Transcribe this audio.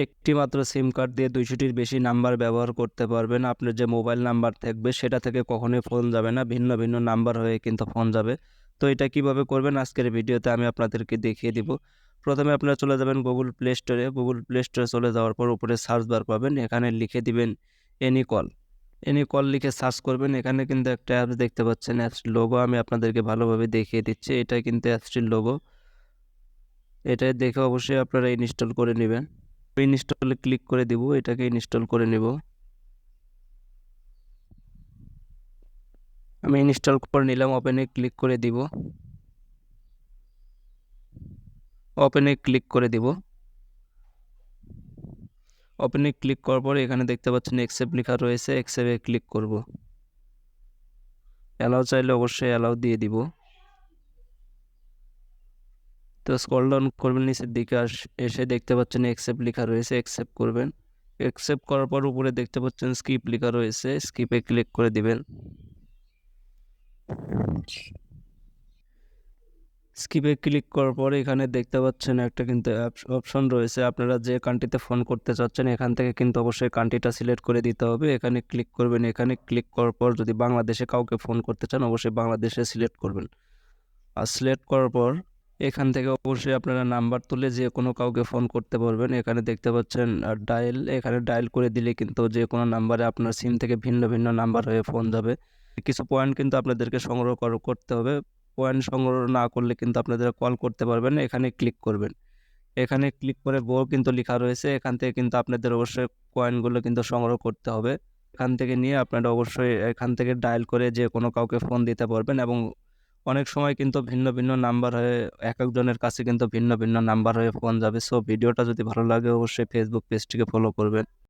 একটি মাত্র সিম কার্ড দিয়ে 200টির বেশি নাম্বার ব্যবহার করতে পারবেন। আপনার যে মোবাইল নাম্বার থাকবে সেটা থেকে কখনোই ফোন যাবে না, ভিন্ন ভিন্ন নাম্বার হয়ে কিন্তু ফোন যাবে। তো এটা কিভাবে করবেন আজকের ভিডিওতে আমি আপনাদেরকে দেখিয়ে দিব। প্রথমে আপনারা চলে যাবেন গুগল প্লে স্টোরে। গুগল প্লে স্টোরে চলে যাওয়ার পর উপরে সার্চ বার পাবেন, এখানে লিখে দিবেন এনিকল। এনিকল লিখে সার্চ করবেন। এখানে কিন্তু একটা অ্যাপস দেখতে পাচ্ছেন, অ্যাপসটির লোগো আমি আপনাদেরকে ভালোভাবে দেখিয়ে দিচ্ছি। এটা কিন্তু অ্যাপসটির লোগো। এটা দেখে অবশ্যই আপনারা ইনস্টল করে নেবেন। ইনস্টলে ক্লিক করে দিব, এটাকে ইনস্টল করে নেব। আমি ইনস্টল করে নিলাম, ওপেনে ক্লিক করে দিব। ওপেনে ক্লিক করে দিব। ওপেনে ক্লিক করার পর এখানে দেখতে পাচ্ছেন অ্যাকসেপ্ট লেখা রয়েছে, অ্যাকসেপ্টে ক্লিক করব। অ্যালাউ চাইলে অবশ্যই অ্যালাউ দিয়ে দিব। তো স্ক্রল ডাউন করবেন, নিচের দিকে এসে দেখতে পাচ্ছেন অ্যাকসেপ্ট লেখা রয়েছে, অ্যাকসেপ্ট করবেন। অ্যাকসেপ্ট করার পর উপরে দেখতে পাচ্ছেন স্কিপ লেখা রয়েছে, স্কিপে ক্লিক করে দিবেন। স্কিপে ক্লিক করার পরে এখানে দেখতে পাচ্ছেন একটা কিন্তু অপশন রয়েছে, আপনারা যে কান্ট্রিতে ফোন করতে চাচ্ছেন এখান থেকে কিন্তু অবশ্যই কান্ট্রিটা সিলেক্ট করে দিতে হবে। এখানে ক্লিক করবেন। এখানে ক্লিক করার পর যদি বাংলাদেশে কাউকে ফোন করতে চান অবশ্যই বাংলাদেশে সিলেক্ট করবেন। আর সিলেক্ট করার পর এখান থেকে অবশ্যই আপনারা নাম্বার তুলে যে কোনো কাউকে ফোন করতে পারবেন। এখানে দেখতে পাচ্ছেন ডায়াল, এখানে ডায়াল করে দিলে কিন্তু যে কোনো নাম্বারে আপনার সিম থেকে ভিন্ন ভিন্ন নাম্বার হয়ে ফোন যাবে। কিছু পয়েন্ট কিন্তু আপনাদেরকে সংগ্রহ করতে হবে। পয়েন্ট সংগ্রহ না করলে কিন্তু আপনাদের কল করতে পারবেন না। এখানে ক্লিক করবেন। এখানে ক্লিক করে গো কিন্তু লেখা রয়েছে, এখান থেকে কিন্তু আপনাদের অবশ্যই কয়েনগুলো কিন্তু সংগ্রহ করতে হবে। এখান থেকে নিয়ে আপনারা অবশ্যই এখান থেকে ডায়াল করে যে কোনো কাউকে ফোন দিতে পারবেন। এবং অনেক সময় কিন্তু ভিন্ন ভিন্ন নাম্বার হয়ে এক একজনের কাছে কিন্তু ভিন্ন ভিন্ন নাম্বার হয়ে ফোন যাবে। সো ভিডিওটা যদি ভালো লাগে অবশ্যই ফেসবুক পেজটিকে ফলো করবেন।